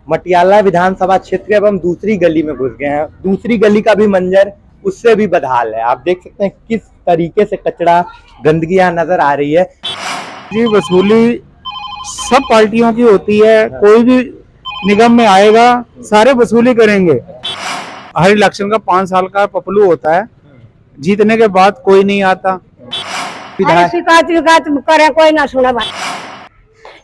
मटियाला विधानसभा क्षेत्र एवं दूसरी गली में घुस गए हैं। दूसरी गली का भी मंजर उससे भी बदहाल है। आप देख सकते हैं किस तरीके से कचरा गंदगी यहाँ नजर आ रही है। जी, वसूली सब पार्टियों की होती है। कोई भी निगम में आएगा सारे वसूली करेंगे। हर इलेक्शन का 5 साल का पपलू होता है, जीतने के बाद कोई नहीं आता। शिकायत विकायत करे कोई ना सुने भाई।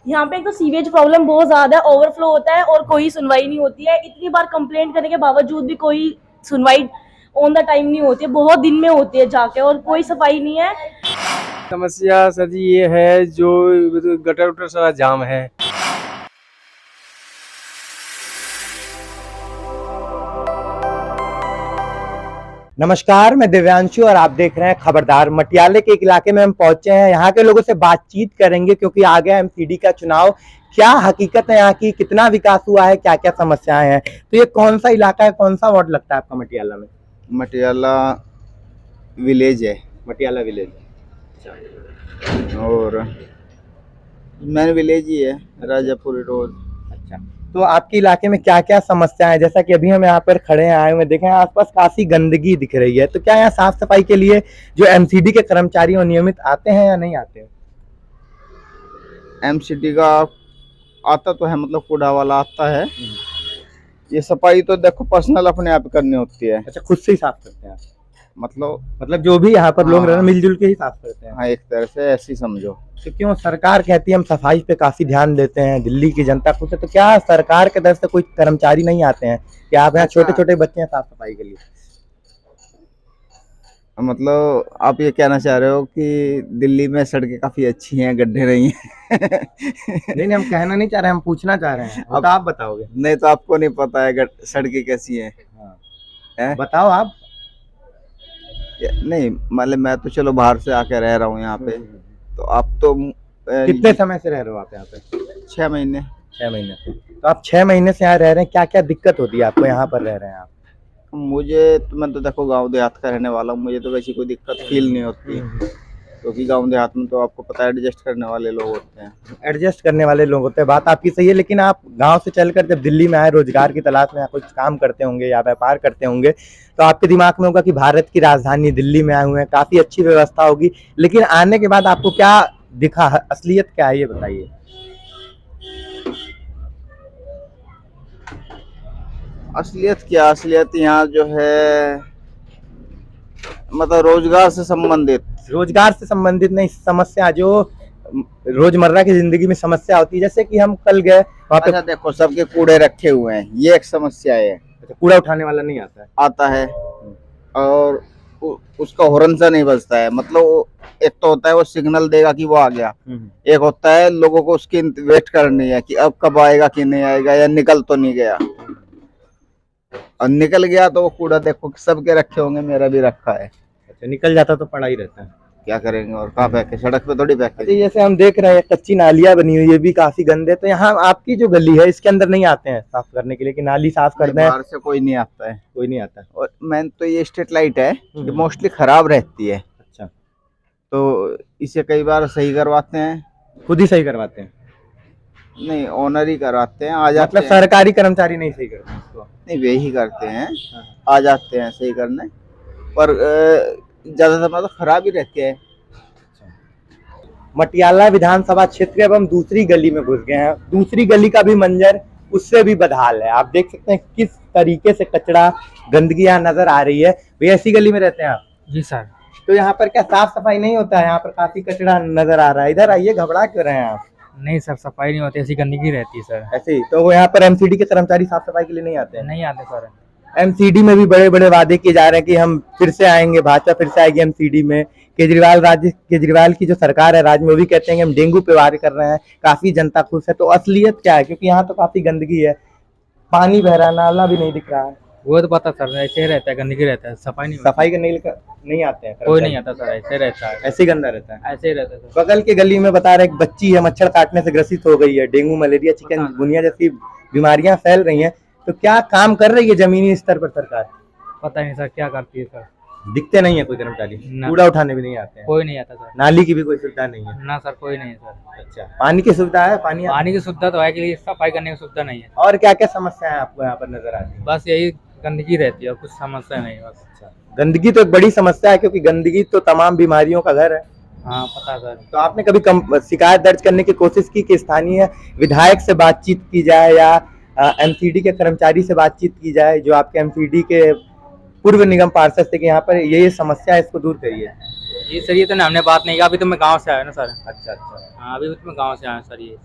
यहाँ पे एक तो सीवेज प्रॉब्लम बहुत ज्यादा है, ओवरफ्लो होता है और कोई सुनवाई नहीं होती है। इतनी बार कंप्लेंट करने के बावजूद भी कोई सुनवाई ऑन द टाइम नहीं होती है, बहुत दिन में होती है जाके, और कोई सफाई नहीं है। समस्या सर जी ये है जो गटर उटर सारा जाम है। नमस्कार, मैं दिव्यांशु और आप देख रहे हैं खबरदार। मटियाले के एक इलाके में हम पहुंचे हैं। यहाँ के लोगों से बातचीत करेंगे क्योंकि आ गया एमसीडी का चुनाव। क्या हकीकत है यहाँ की, कितना विकास हुआ है, क्या क्या समस्याएं हैं। तो ये कौन सा इलाका है, कौन सा वार्ड लगता है आपका मटियाला में? मटियाला विलेज है। मटियाला विलेज और मैन विलेज ही है, राजापुरी रोड। अच्छा, तो आपके इलाके में क्या क्या समस्याएं हैं? जैसा कि अभी हम यहाँ पर खड़े हैं, आए हुए देखें आसपास काफी गंदगी दिख रही है। तो क्या यहाँ साफ सफाई के लिए जो एमसीडी के कर्मचारी हैं नियमित आते हैं या नहीं आते हैं? एमसीडी का आता तो है, मतलब कूड़ा वाला आता है। ये सफाई तो देखो पर्सनल अपने आप करनी होती है। अच्छा, खुद से ही साफ करते हैं आप? मतलब जो भी यहाँ पर लोग हाँ। रह रहे हैं मिलजुल के ही साफ करते हैं। हाँ, एक तरह से ऐसी समझो। तो क्यों सरकार कहती है हम सफाई पे काफी ध्यान देते हैं, दिल्ली की जनता खुश है, तो क्या सरकार की तरफ से कोई कर्मचारी नहीं आते हैं कि आप यहाँ छोटे छोटे बच्चे हैं साफ सफाई के लिए? मतलब आप ये कहना चाह रहे हो कि दिल्ली में सड़कें काफी अच्छी हैं, गड्ढे नहीं हैं? नहीं, हम कहना नहीं चाह रहे, हम पूछना चाह रहे हैं। अब आप बताओगे। नहीं तो आपको नहीं पता है सड़कें कैसी हैं? हैं? बताओ आप। नहीं, मतलब मैं तो चलो बाहर से आके रह रहा हूँ यहाँ पे, तो आप तो कितने समय से रह रहे हो आप यहाँ पे? 6 महीने। 6 महीने से। तो आप 6 महीने से यहाँ रह रहे हैं, क्या क्या दिक्कत होती है आपको यहाँ पर रह रहे हैं आप? मुझे तो, मैं तो देखो गांव देहात का रहने वाला हूँ, मुझे तो वैसी कोई दिक्कत फील नहीं होती, क्योंकि गांव देहात में तो आपको पता है एडजस्ट करने वाले लोग होते हैं। एडजस्ट करने वाले लोग होते हैं, बात आपकी सही है। लेकिन आप गांव से चलकर जब दिल्ली में आए, रोजगार की तलाश में कुछ काम करते होंगे या व्यापार करते होंगे, तो आपके दिमाग में होगा कि भारत की राजधानी दिल्ली में आए हुए हैं, काफी अच्छी व्यवस्था होगी। लेकिन आने के बाद आपको क्या दिखा, असलियत क्या है ये बताइए। असलियत क्या, असलियत यहाँ जो है मतलब रोजगार से संबंधित नहीं, समस्या जो रोजमर्रा की जिंदगी में समस्या होती है। जैसे कि हम कल गए वहाँ पे। अच्छा देखो, सबके कूड़े रखे हुए हैं, ये एक समस्या है। कूड़ा उठाने वाला नहीं आता है। आता है और उसका हॉर्न सा नहीं बजता है। मतलब एक तो होता है वो सिग्नल देगा कि वो आ गया, एक होता है लोगों को उसकी वेट करनी है कि अब कब आएगा कि नहीं आएगा, या निकल तो नहीं गया। और निकल गया तो वो कूड़ा देखो सबके रखे होंगे, मेरा भी रखा है। अच्छा, निकल जाता तो पड़ा ही रहता है। क्या करेंगे, और कहाँ फेंके, सड़क पे थोड़ी फेंके। जैसे हम देख रहे हैं कच्ची नालियां बनी हुई है, भी काफी गंदे। तो यहाँ आपकी जो गली है इसके अंदर नहीं आते हैं साफ करने के लिए कि नाली साफ करते हैं? बाहर से कोई नहीं आता है। कोई नहीं आता। और मैन तो ये स्ट्रीट लाइट है, ये मोस्टली खराब रहती है। अच्छा, तो इसे कई बार सही करवाते हैं। खुद ही सही करवाते हैं? नहीं, ओनर ही करवाते हैं, आ जाते मतलब सरकारी कर्मचारी नहीं सही करते हैं इसको? नहीं, वे ही करते हैं, आ जाते हैं सही करने, पर ज्यादा समय तो खराब ही रहती है। मटियाला विधानसभा क्षेत्र एवं दूसरी गली में घुस गए हैं। दूसरी गली का भी मंजर उससे भी बदहाल है। आप देख सकते हैं किस तरीके से कचरा गंदगी यहाँ नजर आ रही है। भैया ऐसी गली में रहते हैं आप? जी सर। तो यहाँ पर क्या साफ सफाई नहीं होता है? यहाँ पर काफी कचरा नजर आ रहा है। इधर आइए, घबरा क्यों रहे हैं आप? नहीं सर, सफाई नहीं होती, ऐसी गंदगी रहती है सर। ऐसे ही तो वो यहाँ पर एमसीडी के कर्मचारी साफ सफाई के लिए नहीं आते हैं? नहीं आते सर। एमसीडी में भी बड़े बड़े वादे किए जा रहे हैं कि हम फिर से आएंगे, भाजपा फिर से आएगी एमसीडी में। केजरीवाल की जो सरकार है राज्य में, वो भी कहते हैं कि हम डेंगू पे वार कर रहे हैं, काफी जनता खुश है। तो असलियत क्या है? क्योंकि यहाँ तो काफी गंदगी है, पानी बह रहा है, नाला भी नहीं दिख रहा है। वो तो पता सर, ऐसे ही रहता है, गंदगी रहता है, सफाई नहीं होती। सफाई करने के लिए नहीं आते हैं कोई नहीं आता सर, ऐसे रहता है, ऐसे ही गंदा रहता है। ऐसे ही रहता है सर। बगल के गली में बता रहे एक बच्ची है मच्छर काटने से ग्रसित हो गई है, डेंगू मलेरिया चिकनगुनिया जैसी बीमारियां फैल रही हैं। तो क्या काम कर रही है जमीनी स्तर पर सरकार? पता नहीं सर क्या करती है सर। दिखते नहीं है कोई कर्मचारी, ना। कूड़ा उठाने भी नहीं आते हैं, कोई नहीं आता सर। नाली की भी कोई सुविधा नहीं है। ना सर, कोई नहीं है सर। अच्छा, पानी की सुविधा है? पानी पानी की सुविधा तो है कि सफाई करने की सुविधा नहीं है। और क्या क्या समस्या है आपको यहाँ पर नजर आती है? बस यही गंदगी रहती है और कुछ समस्या नहीं बस। गंदगी तो एक बड़ी समस्या है, क्योंकि गंदगी तो तमाम बीमारियों का घर है। हाँ पता है सर। तो आपने कभी शिकायत दर्ज करने की कोशिश की कि स्थानीय विधायक से बातचीत की जाए या एमसीडी के कर्मचारी से बातचीत की जाए, जो आपके एमसीडी के पूर्व निगम पार्षद थे, कि यहाँ पर ये समस्या है, इसको दूर करिए? ये सर, ये तो हमने बात नहीं की, अभी तो मैं गाँव से आया ना सर। अच्छा अच्छा। हाँ, अभी तो मैं गाँव से आया सर। ये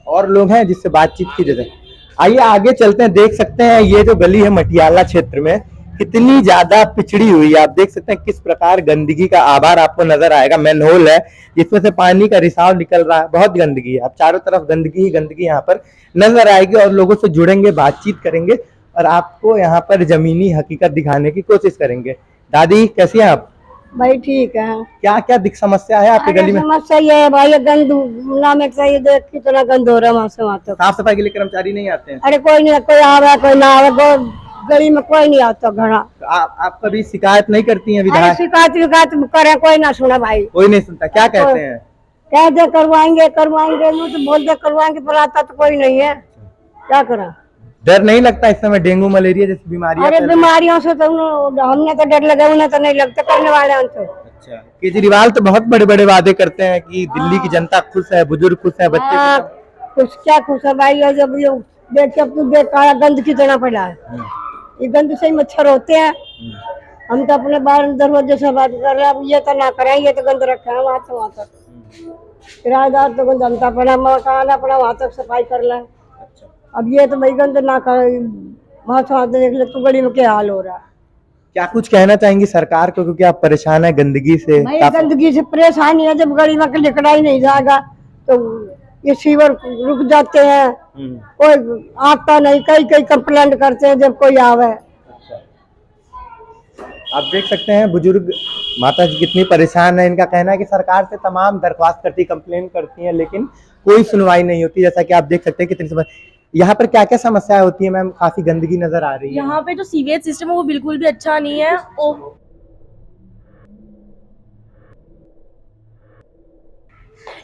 और लोग हैं जिससे बातचीत की जाए? आइए आगे चलते हैं। देख सकते हैं ये जो गली है मटियाला क्षेत्र में कितनी ज्यादा पिछड़ी हुई है। आप देख सकते हैं किस प्रकार गंदगी का आभार आपको नजर आएगा। मैनहोल है जिसमें से पानी का रिसाव निकल रहा है, बहुत गंदगी है। अब चारों तरफ गंदगी ही गंदगी यहाँ पर नजर आएगी, और लोगों से जुड़ेंगे, बातचीत करेंगे और आपको यहाँ पर जमीनी हकीकत दिखाने की कोशिश करेंगे। दादी कैसी हैं आप? भाई ठीक है। क्या क्या समस्या है आपकी गली में? समस्या ये है भाई, गंद नाम एक सही देख कितना गंद हो रहा है वहाँ से वहाँ तक। साफ सफाई के लिए कर्मचारी नहीं आते हैं? अरे कोई नहीं, कोई आवे कोई ना आवे, गली में कोई नहीं आता घड़ा। तो आप कभी शिकायत नहीं करती हैं अरे विधायक? शिकायत करे, कोई ना सुना भाई। कोई नहीं सुनता, क्या कहते हैं? कह दे करवाएंगे करवाएंगे, यूं तो बोल दे करवाएंगे, पर आता तो कोई नहीं है, क्या करा। डर नहीं लगता इस समय डेंगू मलेरिया जैसी बीमारियां अरे फैल रही हैं? बीमारियों से तो हमने तो डर लगा, उन्हें तो नहीं लगता, करने वाले हैं तो। अच्छा, केजरीवाल तो बहुत बड़े बड़े वादे करते हैं कि दिल्ली की जनता खुश है, बुजुर्ग खुश है, बच्चे हाँ, कुछ क्या खुश है भाई, और जब ये देख के अब तू देख काला गंद कितना पड़ा है। ये गंद से ही मच्छर होते हैं। हम तो अपने बाहर दरवाजे से बात कर रहे हैं, अब ये तो ना करें, ये तो गंद रखा है वहाँ से वहाँ तक। किराएदार तो गंद जनता पड़ा, मकान अपना वहाँ तक सफाई कर ले। अब ये तो भाई गंद ना कर, वहाँ से वहाँ देख ले तो गली में क्या हाल हो रहा है। क्या कुछ कहना चाहेंगी सरकार को, क्योंकि आप परेशान है गंदगी से? भाई गंदगी से परेशानी है, जब गली में लिकड़ा ही नहीं जाएगा तो ये सीवर रुक जाते हैं, कोई आता नहीं, कई कई कंप्लेंट करते हैं जब कोई आवे। आप देख सकते हैं बुजुर्ग माता जी कितनी परेशान है। इनका कहना है कि सरकार से तमाम दरख्वास्त करती, कंप्लेन करती हैं, लेकिन कोई सुनवाई नहीं होती। जैसा कि आप देख सकते हैं कितनी समस्या। यहाँ पर क्या क्या समस्याएं होती है मैम? काफी गंदगी नजर आ रही है। यहाँ पे जो सीवेज सिस्टम है वो बिल्कुल भी अच्छा नहीं है।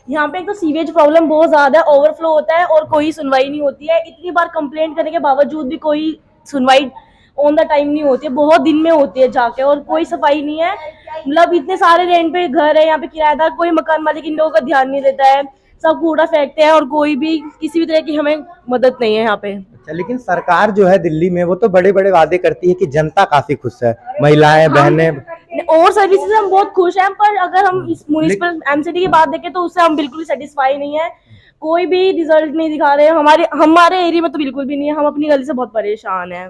यहाँ पे एक तो सीवेज प्रॉब्लम बहुत ज्यादा है, ओवरफ्लो होता है और कोई सुनवाई नहीं होती है। इतनी बार कंप्लेंट करने के बावजूद भी कोई सुनवाई ऑन द टाइम नहीं होती है, बहुत दिन में होती है जाके, और कोई सफाई नहीं है। मतलब इतने सारे रेंट पे घर है यहाँ पे, किराएदार, कोई मकान मालिक इन लोगों का ध्यान नहीं देता है, सब कूड़ा फेंकते हैं और कोई भी किसी भी तरह की हमें मदद नहीं है यहाँ पे। अच्छा, लेकिन सरकार जो है दिल्ली में वो तो बड़े बड़े वादे करती है कि जनता काफी खुश है, महिलाएं बहनें। और सर्विसेज हम बहुत खुश हैं, पर अगर हम इस म्युनिसिपल एमसीडी की बात देखें तो उससे हम बिल्कुल सेटिस्फाई नहीं है। कोई भी रिजल्ट नहीं दिखा रहे हमारे एरिया में तो बिल्कुल भी नहीं है। हम अपनी गली से बहुत परेशान हैं।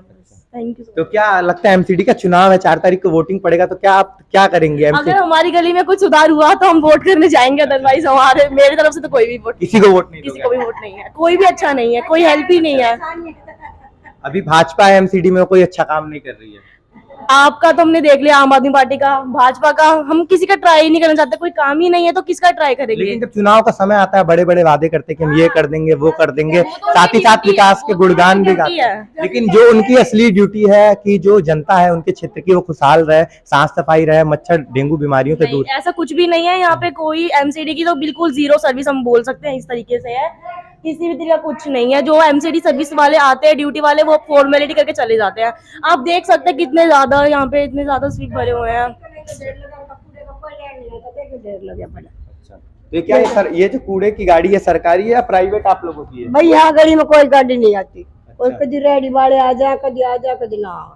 Thank you. तो क्या लगता है एमसीडी का चुनाव है, 4 तारीख को वोटिंग पड़ेगा, तो क्या आप क्या करेंगे? अगर हमारी गली में कुछ सुधार हुआ तो हम वोट करने जाएंगे, अदरवाइज मेरी तरफ से तो कोई भी वोट, किसी को वोट नहीं किसी दोगे? को भी वोट नहीं है। कोई भी अच्छा नहीं है, कोई हेल्प ही नहीं है। अभी भाजपा एमसीडी में कोई अच्छा काम नहीं कर रही है। आपका तो हमने देख लिया, आम आदमी पार्टी का, भाजपा का, हम किसी का ट्राई नहीं करना चाहते। कोई काम ही नहीं है तो किसका ट्राई करेंगे? लेकिन जब चुनाव का समय आता है बड़े बड़े वादे करते हैं कि हम ये कर देंगे, वो कर देंगे, तो साथ ही साथ ड्यूटी है, विकास के वो तो गुणगान उनकी भी ड्यूटी गाते हैं। है। लेकिन जो उनकी असली ड्यूटी है कि जो जनता है उनके क्षेत्र की वो खुशहाल रहे, साफ सफाई रहे, मच्छर डेंगू बीमारियों से दूर। ऐसा कुछ भी नहीं है यहाँ पे। कोई एमसीडी की तो बिल्कुल जीरो सर्विस हम बोल सकते हैं, इस तरीके से है। किसी भी तरह का कुछ नहीं है। जो एमसीडी सर्विस वाले आते हैं, ड्यूटी वाले, वो फॉर्मेलिटी करके चले जाते हैं। आप देख सकते हैं कितने ज्यादा यहाँ पे इतने ज्यादा स्वीप भरे हुए हैं। तो क्या ये जो कूड़े की गाड़ी है सरकारी है या प्राइवेट आप लोगों की है? भाई यहाँ गली में कोई गाड़ी नहीं आती, और कभी रेडी वाले आ जा, कभी आ जा, कभी ना आ।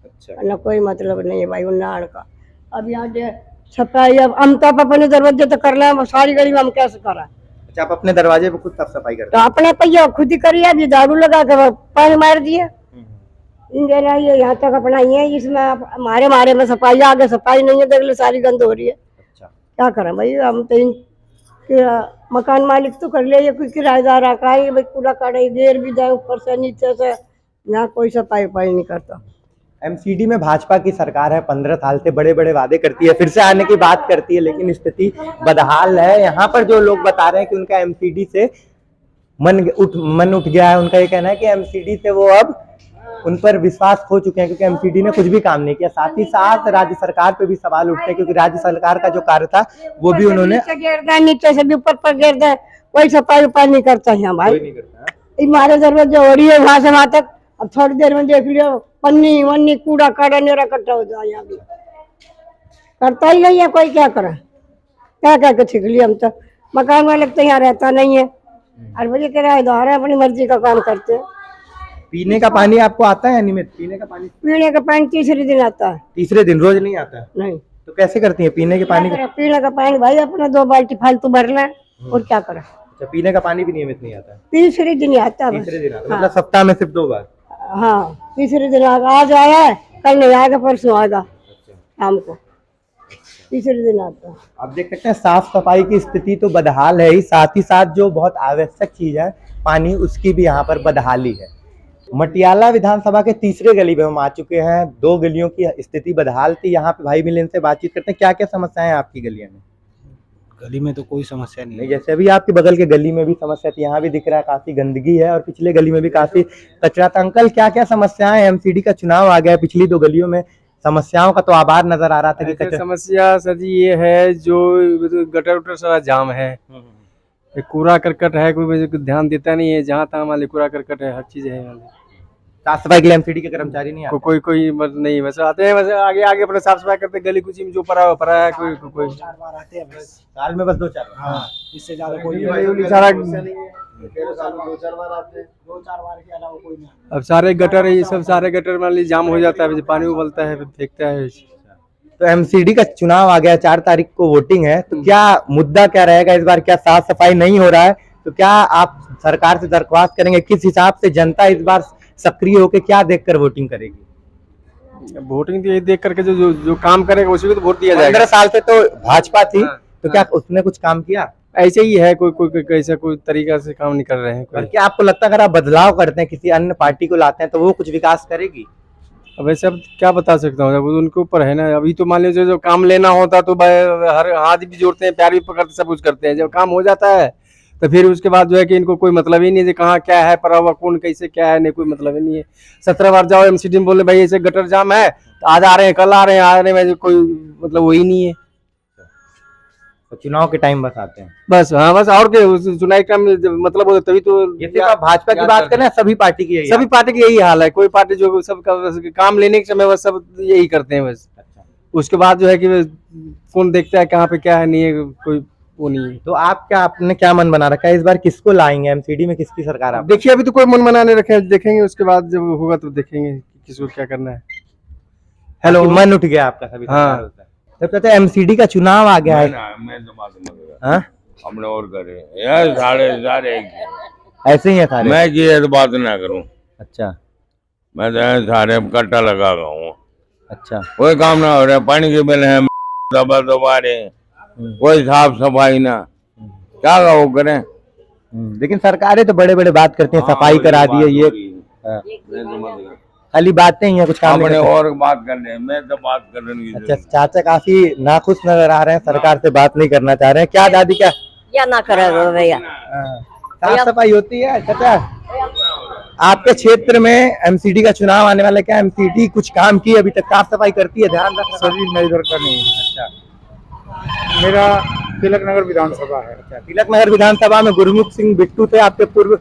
अच्छा, ना कोई मतलब नहीं है भाई उन्नाड़ का। अब यहाँ जो सफाई, अब हम तो अपने दरवाजे तो कर रहे हैं, सारी गली में हम कैसे करा। अच्छा, आप अपने दरवाजे पे खुद साफ सफाई करते तो अपने पहिया खुद ही करिए। अभी झाड़ू लगा कर पानी मार दिए, ये यहाँ तक अपना ही है। इसमें हमारे में सफाई, आगे सफाई नहीं है, देख लो सारी गंद हो रही है। अच्छा, क्या करें भाई, हम तो मकान मालिक तो कर ले, कोई किराएदार आका है भाई, कूड़ा काटे घेर भी जाए ऊपर से नीचे से, यहाँ कोई सफाई उफाई नहीं करता। एमसीडी में भाजपा की सरकार है, 15 साल से बड़े बड़े वादे करती है, फिर से आने की बात करती है, लेकिन स्थिति बदहाल है। यहाँ पर जो लोग बता रहे हैं कि उनका एमसीडी से मन उठ गया है, उनका ये कहना है कि एमसीडी से वो अब उन पर विश्वास खो चुके हैं क्योंकि एमसीडी ने कुछ भी काम नहीं किया। साथ ही साथ राज्य सरकार पे भी सवाल उठते हैं क्योंकि राज्य सरकार का जो कार्य था वो भी उन्होंने नीचे से भी ऊपर गिरता है, कोई सफाई उपाय नहीं करता है भाई। नहीं करता। हमारे जरूरत जो हो रही है वहां से वहां तक, अब थोड़ी देर में देख लियो पन्नी वन्नी कूड़ा काड़ा नेरा इकट्ठा हो जाए। यहाँ भी करता ही नहीं है कोई, क्या करे, क्या क्या के सीख लिया। हम तो मकान वाले तो यहाँ रहता नहीं है, हर बजे किराएदार है, अपनी मर्जी का काम करते हैं। पीने का पानी आपको आता है अनियमित? पीने का पानी तीसरे दिन आता है। तीसरे दिन, रोज नहीं आता है? नहीं। तो कैसे करती है पीने के पानी का? पीने का पानी भाई अपना 2 बाल्टी फालतू भरना है और क्या करे। अच्छा, पीने का पानी भी नियमित नहीं आता? तीसरे दिन आता है। तीसरे दिन आता है, मतलब सप्ताह में सिर्फ 2 बार? हाँ, तीसरे दिन आज आया है, कल नहीं आएगा, परसों आएगा शाम को, तीसरे दिन आता है। आप देख सकते हैं साफ सफाई की स्थिति तो बदहाल है ही, साथ ही साथ जो बहुत आवश्यक चीज है पानी, उसकी भी यहाँ पर बदहाली है। मटियाला विधानसभा के तीसरे गली में हम आ चुके हैं। 2 गलियों की स्थिति बदहाल थी। यहाँ पे भाई मिले, इनसे बातचीत करते हैं। क्या क्या समस्याएं हैं आपकी गलियों में? गली में तो कोई समस्या नहीं नहीं, जैसे अभी आपके बगल के गली में भी समस्या थी, यहाँ भी दिख रहा है काफी गंदगी है और पिछले गली में भी काफी कचरा था। अंकल, क्या क्या समस्याएं? एमसीडी का चुनाव आ गया, पिछली 2 गलियों में समस्याओं का तो आभार नजर आ रहा था कि ऐसे समस्या सर जी ये है जो गटर उटर सारा जाम है, ये कूड़ा करकट है, कोई ध्यान देता नहीं है, जहाँ तहाँ वाले कूड़ा करकट है, हर चीज है। साफ सफाई के लिए एमसीडी के कर्मचारी नहीं आते? कोई नहीं, बस आते हैं, बस आगे आगे अपने साफ सफाई करते, गली कुची में जो पड़ा है, कोई 4 बार आते हैं बस। साल में बस 2-4 बार? हाँ, इससे ज्यादा कोई सारा 2-4 बार आते हैं, 2-4 बार के अलावा कोई नहीं। अब सारे गटर ये सब सारे गटर मान लीजिए जाम हो जाता है, पानी उबलता है, फिर फेंकता है। तो एमसीडी का चुनाव आ गया, 4 तारीख को वोटिंग है, तो क्या मुद्दा क्या रहेगा इस बार? क्या साफ सफाई नहीं हो रहा है तो क्या आप सरकार से दरख्वास्त करेंगे? किस हिसाब से जनता इस बार सक्रिय होकर क्या देखकर वोटिंग करेगी? वोटिंग तो ये देख करके जो काम करेगा उसी को तो वोट दिया जाएगा। 15 साल से तो भाजपा थी, तो क्या उसने कुछ काम किया? ऐसे ही है, कोई ऐसा कोई तरीका से काम नहीं कर रहे हैं। और क्या आपको लगता है अगर आप बदलाव करते हैं, किसी अन्य पार्टी को लाते हैं, तो वो कुछ विकास करेगी? अब ऐसे अब क्या बता सकता हूँ, वो उनके ऊपर है ना। अभी तो मान लीजिए जो काम लेना होता तो हर हाथ भी जोड़ते हैं, प्यार भी पकड़ते, सब कुछ करते हैं। जब काम हो जाता है तो फिर उसके बाद जो है कि इनको कोई मतलब ही नहीं है कहाँ क्या है, पड़ा हुआ कौन कैसे क्या है, नहीं कोई मतलब ही नहीं है। 17 बार जाओ एमसीडी में, बोले भाई ऐसे गटर जाम है, तो आज आ रहे हैं, कल आ रहे हैं, आने में कोई मतलब वही नहीं है। तो चुनाव के टाइम बस आते हैं बस। हाँ बस, और क्या चुनाव का मतलब हो तभी तो। ये सिर्फ आप भाजपा की बात करें, सभी पार्टी की सभी पार्टी की यही हाल है। कोई पार्टी जो सबका काम लेने के समय बस सब यही करते हैं बस। उसके बाद जो है कि कौन देखता है कहाँ पे क्या है, नहीं है, कोई वो नहीं है। तो आपने क्या मन बना रखा है इस बार? किसको लाएंगे एमसीडी में? किसकी सरकार? आप देखिए अभी तो कोई मन बनाने रखे, देखेंगे उसके बाद जब होगा तो देखेंगे किसको क्या करना है। हेलो, मन उठ गया आपका? सभी हाँ। होता है तब कहते हैं एमसीडी का चुनाव आ गया है। मैं तो बात नहीं कर हाँ? हमने और करे यार, सारे ऐसे ही है सारे? मैं की तो बात ना करूं। अच्छा मैं तो सारे कट्टा लगा हूँ, अच्छा। कोई काम ना हो रहा। पानी के बिल है दबा रहे, कोई साफ सफाई ना, क्या वो करें। लेकिन सरकारें तो बड़े बड़े बात करती हैं, सफाई करा दी है, ये खाली बातें ही हैं, कुछ काम अपने नहीं करते। और बात कर रहे हैं, मैं तो बात कर रही हूँ। अच्छा, चाचा काफी नाखुश नजर आ रहे हैं, सरकार से बात नहीं करना चाह रहे हैं। क्या दादी, क्या या ना करे भैया, साफ सफाई होती है? चाचा, आपके क्षेत्र में एमसीडी का चुनाव आने वाला, क्या एमसीडी कुछ काम की अभी तक? साफ सफाई करती है? ध्यान रखना सभी मैं इधर का नहीं। अच्छा, मेरा तिलक नगर विधानसभा है। अच्छा। तिलक नगर विधानसभा में गुरमुख सिंह बिट्टू थे आपके पूर्व,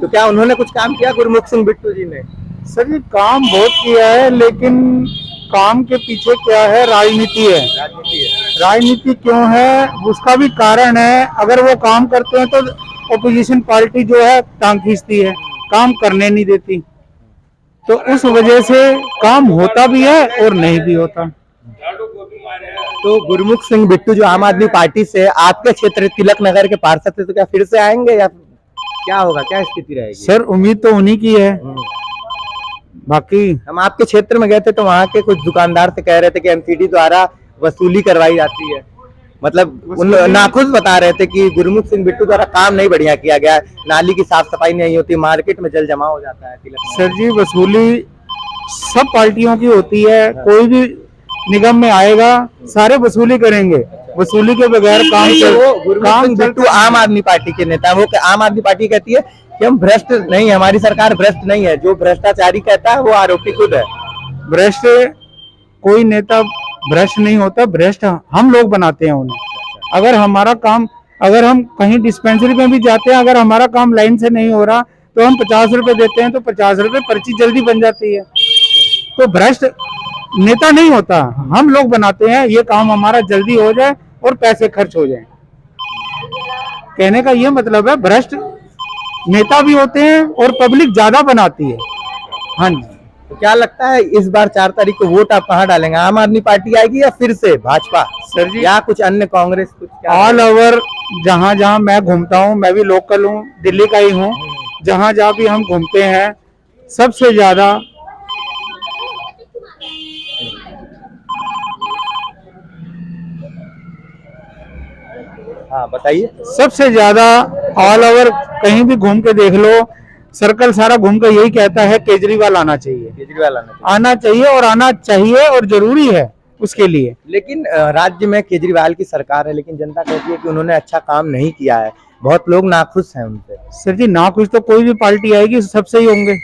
तो क्या उन्होंने कुछ काम किया गुरमुख सिंह बिट्टू जी ने? सर जी काम बहुत किया है, लेकिन काम के पीछे क्या है, राजनीति है। राजनीति है। राजनीति क्यों है उसका भी कारण है। अगर वो काम करते हैं तो ओपोजिशन पार्टी जो है टांग खींचती है, काम करने नहीं देती, तो उस वजह से काम होता भी है और नहीं भी होता। तो गुरमुख सिंह बिट्टू जो आम आदमी पार्टी से आपके क्षेत्र तिलक नगर के पार्षद थे, तो क्या फिर से आएंगे या क्या होगा, क्या स्थिति रहेगी? सर उम्मीद तो उन्हीं की है। बाकी हम आपके क्षेत्र में गए थे तो वहाँ के कुछ दुकानदार से कह रहे थे कि एमसीडी द्वारा वसूली करवाई जाती है, मतलब उन नाखुश बता रहे थे कि गुरमुख सिंह बिट्टू द्वारा काम नहीं बढ़िया किया गया, नाली की साफ सफाई नहीं होती, मार्केट में जल जमा हो जाता है। सर जी वसूली सब पार्टियों की होती है, कोई भी निगम में आएगा सारे वसूली करेंगे, वसूली के बगैर काम वो काम गुरमीत बिट्टू आम आदमी पार्टी के नेता हैं। वो आम आदमी पार्टी कहती है कि हम भ्रष्ट नहीं है, हमारी सरकार भ्रष्ट नहीं है। जो भ्रष्टाचारी कहता है वो आरोपी खुद है। भ्रष्ट कोई नेता भ्रष्ट नहीं होता, भ्रष्ट हम लोग बनाते हैं उन्हें। अगर हमारा काम, अगर हम कहीं डिस्पेंसरी में भी जाते हैं, अगर हमारा काम लाइन से नहीं हो रहा तो हम 50 रुपए देते हैं, तो 50 रुपए पर्ची जल्दी बन जाती है। तो भ्रष्ट नेता नहीं होता, हम लोग बनाते हैं ये काम हमारा जल्दी हो जाए और पैसे खर्च हो जाए। कहने का ये मतलब है भ्रष्ट नेता भी होते हैं और पब्लिक ज्यादा बनाती है। हाँ जी। तो क्या लगता है इस बार 4 तारीख को वोट आप कहाँ डालेंगे? आम आदमी पार्टी आएगी या फिर से भाजपा सर जी, या कुछ अन्य कांग्रेस? कुछ ऑल ओवर जहाँ जहाँ मैं घूमता हूँ, मैं भी लोकल हूँ, दिल्ली का ही हूँ, जहाँ जहाँ भी हम घूमते हैं सबसे ज्यादा हाँ बताइए। सबसे ज्यादा ऑल ओवर कहीं भी घूम के देख लो, सर्कल सारा घूम के यही कहता है केजरीवाल आना चाहिए, केजरीवाल आना चाहिए और आना चाहिए और जरूरी है उसके लिए। लेकिन राज्य में केजरीवाल की सरकार है, लेकिन जनता कहती है कि उन्होंने अच्छा काम नहीं किया है। बहुत लोग नाखुश हैं उनसे। सर जी, नाखुश तो कोई भी पार्टी आएगी सबसे ही होंगे।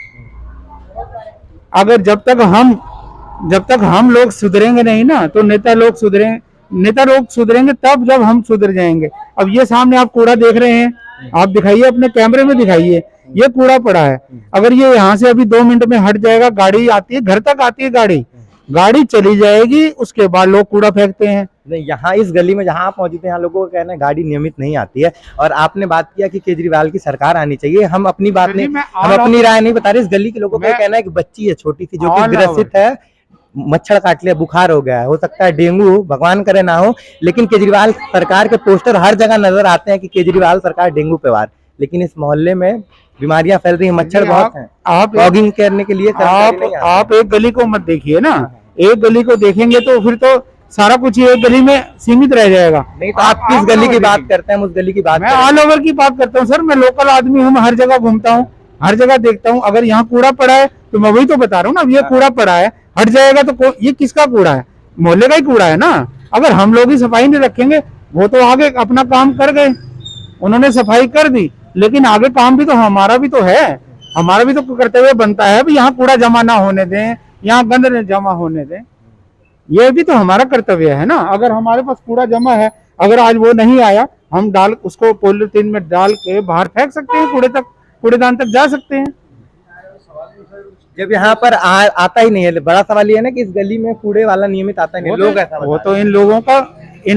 अगर जब तक हम लोग सुधरेंगे नहीं ना, तो नेता लोग सुधरेंगे तब जब हम सुधर जाएंगे। अब ये सामने आप कूड़ा देख रहे हैं, आप दिखाइए, अपने कैमरे में दिखाइए, ये कूड़ा पड़ा है। अगर ये यहाँ से अभी 2 मिनट में हट जाएगा, गाड़ी आती है, घर तक आती है, गाड़ी चली जाएगी, उसके बाद लोग कूड़ा फेंकते हैं। नहीं, यहाँ इस गली में जहाँ आप मौजूद हैं, यहाँ लोगों का कहना है गाड़ी नियमित नहीं आती है। और आपने बात किया कि केजरीवाल की सरकार आनी चाहिए। हम अपनी बात नहीं, हम अपनी राय नहीं बता रहे। इस गली के लोगों का कहना है कि बच्ची है छोटी सी जो कि ग्रसित है, मच्छर काट लिया, बुखार हो गया है, हो सकता है डेंगू, भगवान करे ना हो। लेकिन केजरीवाल सरकार के पोस्टर हर जगह नजर आते हैं कि केजरीवाल सरकार डेंगू पे वार। लेकिन इस मोहल्ले में बीमारियां फैल रही हैं, मच्छर बहुत हैं। आप फॉगिंग करने के लिए आप एक गली को मत देखिए ना, एक गली को देखेंगे तो फिर तो सारा कुछ एक गली में सीमित रह जाएगा। नहीं तो आप किस गली की बात करते हैं? उस गली की बात मैं ऑल ओवर की बात करता हूँ सर। मैं लोकल आदमी हूँ, मैं हर जगह घूमता हूँ, हर जगह देखता हूँ। अगर यहाँ कूड़ा पड़ा है तो मैं वही तो बता रहा हूँ ना, अब ये कूड़ा पड़ा है, हट जाएगा तो ये किसका कूड़ा है? मोहल्ले का ही कूड़ा है ना। अगर हम लोग ही सफाई नहीं रखेंगे, वो तो आगे अपना काम कर गए, उन्होंने सफाई कर दी, लेकिन आगे काम भी तो हमारा भी तो है, हमारा भी तो कर्तव्य बनता है। यहाँ कूड़ा जमा ना होने दें, यहाँ गंद न जमा होने दें, ये भी तो हमारा कर्तव्य है ना। अगर हमारे पास कूड़ा जमा है, अगर आज वो नहीं आया, हम उसको पॉलीथीन में डाल के बाहर फेंक सकते हैं, कूड़ेदान तक जा सकते हैं। जब यहाँ पर आता ही नहीं है, बड़ा सवाल ये है ना कि इस गली में कूड़े वाला नियमित आता नहीं है। लोग ऐसा वो तो इन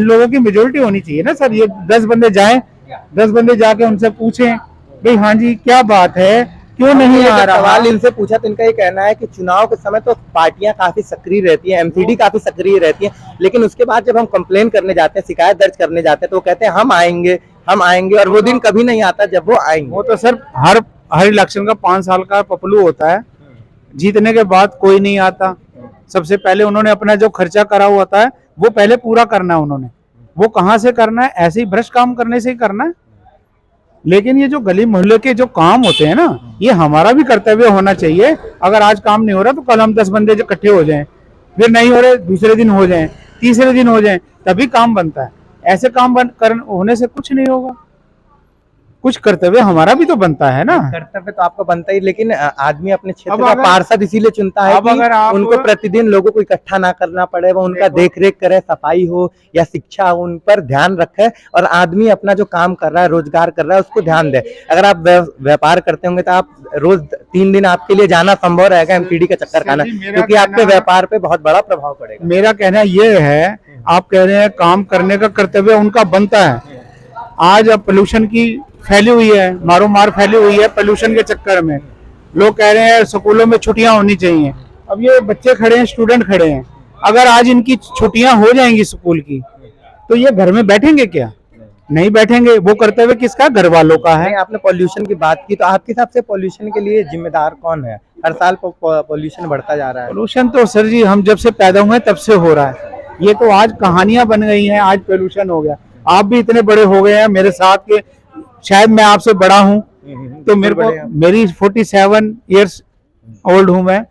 लोगों की मेजोरिटी होनी चाहिए ना सर। ये 10 बंदे जाएं, 10 बंदे जाके उनसे पूछें भाई हाँ जी क्या बात है, क्यों नहीं आ रहा। सवाल इनसे पूछा तो इनका ये कहना है कि चुनाव के समय तो पार्टियां काफी सक्रिय रहती हैं, एमसीडी काफी सक्रिय रहती है, लेकिन उसके बाद जब हम कंप्लेन करने जाते हैं, शिकायत दर्ज करने जाते हैं, तो वो कहते हैं हम आएंगे, और वो दिन कभी नहीं आता जब वो आएंगे। वो तो सर हर इलेक्शन का 5 साल का पपलू होता है, जीतने के बाद कोई नहीं आता। सबसे पहले उन्होंने अपना जो खर्चा करा हुआ होता है वो पहले पूरा करना है उन्होंने। वो कहाँ से करना है? ऐसे ही भ्रष्ट काम करने से ही करना है। लेकिन ये जो गली मोहल्ले के जो काम होते हैं ना, ये हमारा भी कर्तव्य होना चाहिए। अगर आज काम नहीं हो रहा तो कल हम 10 बंदे जो इकट्ठे हो जाएं, फिर नहीं हो रहे दूसरे दिन हो जाएं, तीसरे दिन हो जाएं, तभी काम बनता है। ऐसे काम होने से कुछ नहीं होगा। कुछ कर्तव्य हमारा भी तो बनता है ना। कर्तव्य तो आपका बनता ही, लेकिन आदमी अपने क्षेत्र का पार्षद इसीलिए चुनता है कि उनको प्रतिदिन लोगों को इकट्ठा ना करना पड़े, वो उनका देखरेख करे, सफाई हो या शिक्षा हो, उन पर ध्यान रखे, और आदमी अपना जो काम कर रहा है, रोजगार कर रहा है, उसको ध्यान दे। अगर आप व्यापार करते होंगे तो आप रोज 3 दिन आपके लिए जाना संभव रहेगा एमसीडी का चक्कर खाना, क्योंकि आपके व्यापार पे बहुत बड़ा प्रभाव पड़ेगा। मेरा कहना ये है, आप कह रहे हैं काम करने का कर्तव्य उनका बनता है। आज अब पोल्यूशन की फैली हुई है, मारो मार फैली हुई है पोल्यूशन के चक्कर में। लोग कह रहे हैं स्कूलों में छुट्टियां होनी चाहिए। अब ये बच्चे खड़े हैं, स्टूडेंट खड़े हैं, अगर आज इनकी छुट्टियां हो जाएंगी स्कूल की, तो ये घर में बैठेंगे क्या? नहीं बैठेंगे। वो कर्तव्य किसका? घर वालों का है। आपने पॉल्यूशन की बात की, तो आपके हिसाब से पॉल्यूशन के लिए जिम्मेदार कौन है? हर साल पॉल्यूशन बढ़ता जा रहा है। पोल्यूशन तो सर जी हम जब से पैदा हुए तब से हो रहा है। ये तो आज कहानियां बन गई हैं, आज पोल्यूशन हो गया। आप भी इतने बड़े हो गए हैं मेरे साथ के, शायद मैं आपसे बड़ा हूं, तो मेरी 47 इयर्स ओल्ड हूं मैं।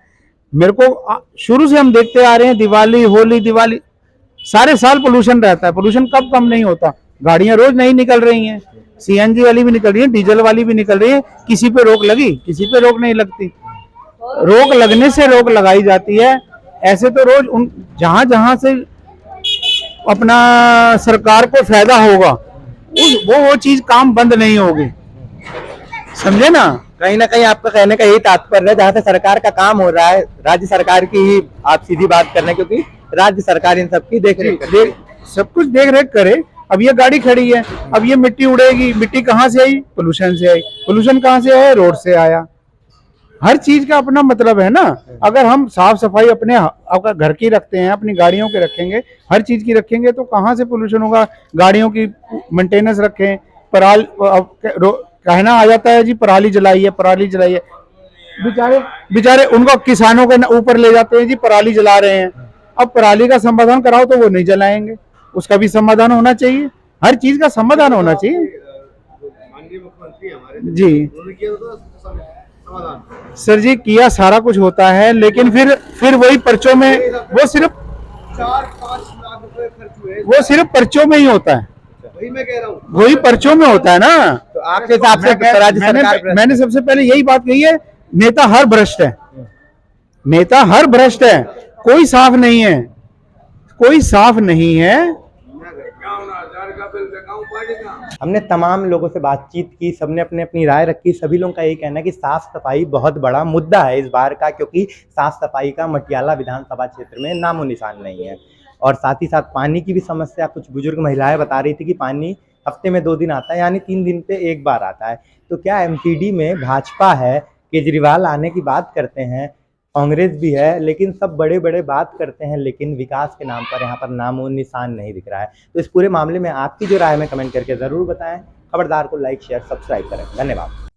मेरे को शुरू से हम देखते आ रहे हैं दिवाली, होली, दिवाली, सारे साल पोल्यूशन रहता है। पोल्यूशन कब कम नहीं होता? गाड़ियां रोज नहीं निकल रही हैं, सीएनजी वाली भी निकल रही है, डीजल वाली भी निकल रही है। किसी पे रोक लगी? किसी पे रोक नहीं लगती। रोक लगने से रोक लगाई जाती है। ऐसे तो रोज उन जहां जहां से अपना सरकार को फायदा होगा वो चीज काम बंद नहीं होगी, समझे ना? कहीं ना कहीं आपका कहने का यही तात्पर्य है, जहाँ से सरकार का काम हो रहा है, राज्य सरकार की ही आप सीधी बात कर रहे हैं, क्योंकि राज्य सरकार इन सबकी देख रेख सब कुछ देख रेख करे। अब ये गाड़ी खड़ी है, अब ये मिट्टी उड़ेगी, मिट्टी कहाँ से आई? पोल्यूशन से आई। पोल्यूशन कहाँ से आया? रोड से आया। हर चीज का अपना मतलब है ना। अगर हम साफ सफाई अपने अगर घर की रखते हैं, अपनी गाड़ियों के रखेंगे, हर चीज की रखेंगे, तो कहाँ से पोल्यूशन होगा? गाड़ियों की मेंटेनेंस रखें। कहना आ जाता है जी पराली जलाई है। बेचारे उनको किसानों के ऊपर ले जाते हैं जी पराली जला रहे हैं। अब पराली का समाधान कराओ तो वो नहीं जलाएंगे, उसका भी समाधान होना चाहिए। हर चीज का समाधान होना चाहिए जी। सर जी किया सारा कुछ होता है, लेकिन फिर वही पर्चों में, वो सिर्फ 4-5 लाख रुपए खर्च हुए, वो सिर्फ पर्चों में ही होता है। वही मैं कह रहा हूँ, वही पर्चों में होता है ना। तो आपके हिसाब से राज्य सरकार, मैंने सबसे पहले यही बात कही है, नेता हर भ्रष्ट है, नेता हर भ्रष्ट है, कोई साफ नहीं है, कोई साफ नहीं है। हमने तमाम लोगों से बातचीत की, सबने अपने अपनी राय रखी। सभी लोगों का यही कहना है कि साफ सफाई बहुत बड़ा मुद्दा है इस बार का, क्योंकि साफ सफाई का मटियाला विधानसभा क्षेत्र में नामो निशान नहीं है। और साथ ही साथ पानी की भी समस्या, कुछ बुजुर्ग महिलाएं बता रही थी कि पानी हफ्ते में 2 दिन आता है, यानी 3 दिन पे 1 बार आता है। तो क्या एमसीडी में भाजपा है, केजरीवाल आने की बात करते हैं, कांग्रेस भी है, लेकिन सब बड़े बड़े बात करते हैं, लेकिन विकास के नाम पर यहाँ पर नामो निशान नहीं दिख रहा है। तो इस पूरे मामले में आपकी जो राय है कमेंट करके ज़रूर बताएं। खबरदार को लाइक शेयर सब्सक्राइब करें। धन्यवाद।